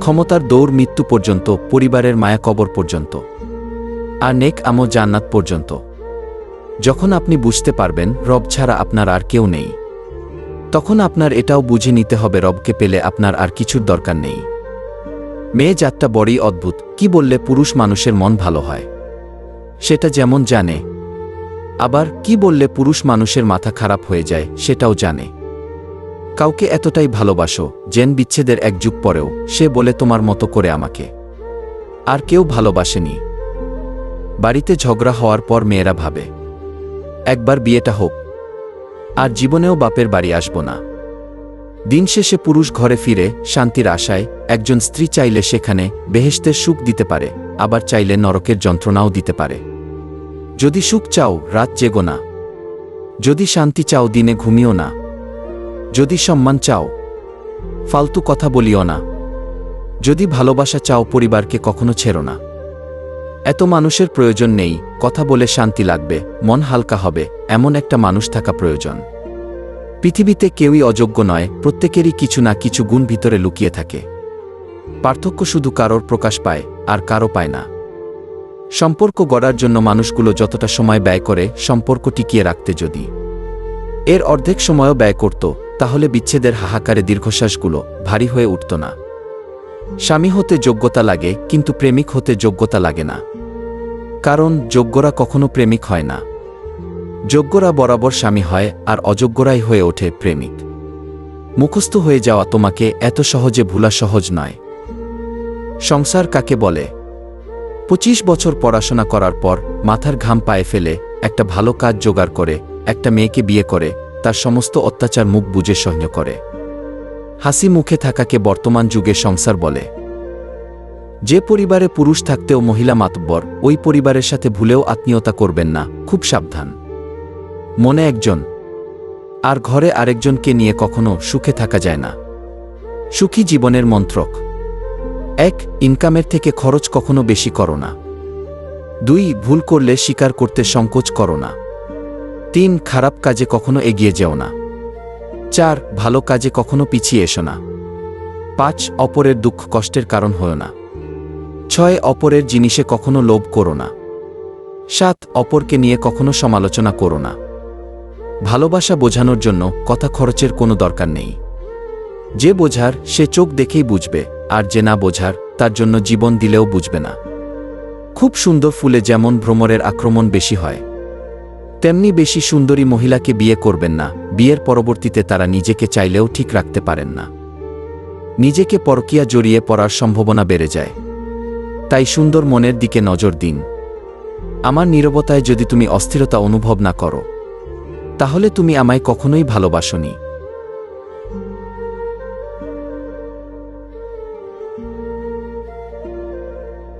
ক্ষমতার দৌড় মৃত্যু পর্যন্ত, পরিবারের মায়া কবর পর্যন্ত, আর নেক আমল জান্নাত পর্যন্ত। যখন আপনি বুঝতে পারবেন রব ছাড়া আপনার আর কেউ নেই, তখন আপনার এটাও বুঝে নিতে হবে রবকে পেলে আপনার আর কিছুর দরকার নেই। মেয়ে জাতটা বড়ই অদ্ভুত। কি বললে পুরুষ মানুষের মন ভালো হয় সেটা যেমন জানে, আবার কি বললে পুরুষ মানুষের মাথা খারাপ হয়ে যায় সেটাও জানে। কাউকে এতটাই ভালোবাসো যেন বিচ্ছেদের এক যুগ পরেও সে বলে তোমার মতো করে আমাকে আর কেউ ভালোবাসেনি। বাড়িতে ঝগড়া হওয়ার পর মেয়েরা ভাবে একবার বিয়েটা হোক, আর জীবনেও বাপের বাড়ি আসব না। দিন শেষে পুরুষ ঘরে ফিরে শান্তির আশায়। একজন স্ত্রী চাইলে সেখানে বেহেশতের সুখ দিতে পারে, আবার চাইলে নরকের যন্ত্রণাও দিতে পারে। যদি সুখ চাও রাত জেগো না, যদি শান্তি চাও দিনে ঘুমিও না, যদি সম্মান চাও ফালতু কথা বলিও না, যদি ভালোবাসা চাও পরিবারকে কখনো ছেড়ো না। এত মানুষের প্রয়োজন নেই, কথা বলে শান্তি লাগবে, মন হালকা হবে, এমন একটা মানুষ থাকা প্রয়োজন। পৃথিবীতে কেউই অযোগ্য নয়, প্রত্যেকেরই কিছু না কিছু গুণ ভিতরে লুকিয়ে থাকে। পার্থক্য শুধু কারোর প্রকাশ পায় আর কারো পায় না। সম্পর্ক গড়ার জন্য মানুষগুলো যতটা সময় ব্যয় করে সম্পর্ক টিকিয়ে রাখতে যদি এর অর্ধেক সময়ও ব্যয় করত, তাহলে বিচ্ছেদের হাহাকারে দীর্ঘশ্বাসগুলো ভারী হয়ে উঠত না। স্বামী হতে যোগ্যতা লাগে, কিন্তু প্রেমিক হতে যোগ্যতা লাগে না। কারণ যোগ্যরা কখনো প্রেমিক হয় না। যোগ্যরা বরাবর স্বামী হয়, আর অযোগ্যরাই হয়ে ওঠে প্রেমিক। মুখস্থ হয়ে যাওয়া তোমাকে এত সহজে ভুলা সহজ নয়। সংসার কাকে বলে? 25 বছর পড়াশোনা করার পর মাথার ঘাম পায়ে ফেলে একটা ভালো কাজ জোগাড় করে একটা মেয়েকে বিয়ে করে তার সমস্ত অত্যাচার মুখ বুজে সহ্য করে হাসি মুখে থাকাকে বর্তমান যুগে সংসার বলে। যে পরিবারে পুরুষ থাকতেও মহিলা মাতব্বর, ওই পরিবারের সাথে ভুলেও আত্মীয়তা করবেন না, খুব সাবধান। মনে একজন আর ঘরে আরেকজনকে নিয়ে কখনো সুখে থাকা যায় না। সুখী জীবনের মন্ত্রক: 1. ইনকামের থেকে খরচ কখনো বেশি করো না। 2. ভুল করলে স্বীকার করতে সংকোচ করো না। 3. খারাপ কাজে কখনো এগিয়ে যেও না। 4. ভালো কাজে কখনো পিছিয়ে এসো না। 5. অপরের দুঃখ কষ্টের কারণ হও না। 6. অপরের জিনিসে কখনো লোভ করো না। 7. অপরকে নিয়ে কখনো সমালোচনা করো না। ভালোবাসা বোঝানোর জন্য কথা খরচের কোনো দরকার নেই। যে বোঝার সে চোখ দেখেই বুঝবে, আর যে না বোঝার তার জন্য জীবন দিলেও বুঝবে না। খুব সুন্দর ফুলে যেমন ভ্রমরের আক্রমণ বেশি হয়, তেমনি বেশি সুন্দরী মহিলাকে বিয়ে করবেন না। বিয়ের পরবর্তীতে তারা নিজেকে চাইলেও ঠিক রাখতে পারেন না। নিজেকে পরকীয়া জড়িয়ে পড়ার সম্ভাবনা বেড়ে যায়। তাই সুন্দর মনের দিকে নজর দিন। আমার নীরবতায় যদি তুমি অস্থিরতা অনুভব না করো, তাহলে তুমি আমায় কখনোই ভালোবাসোনি।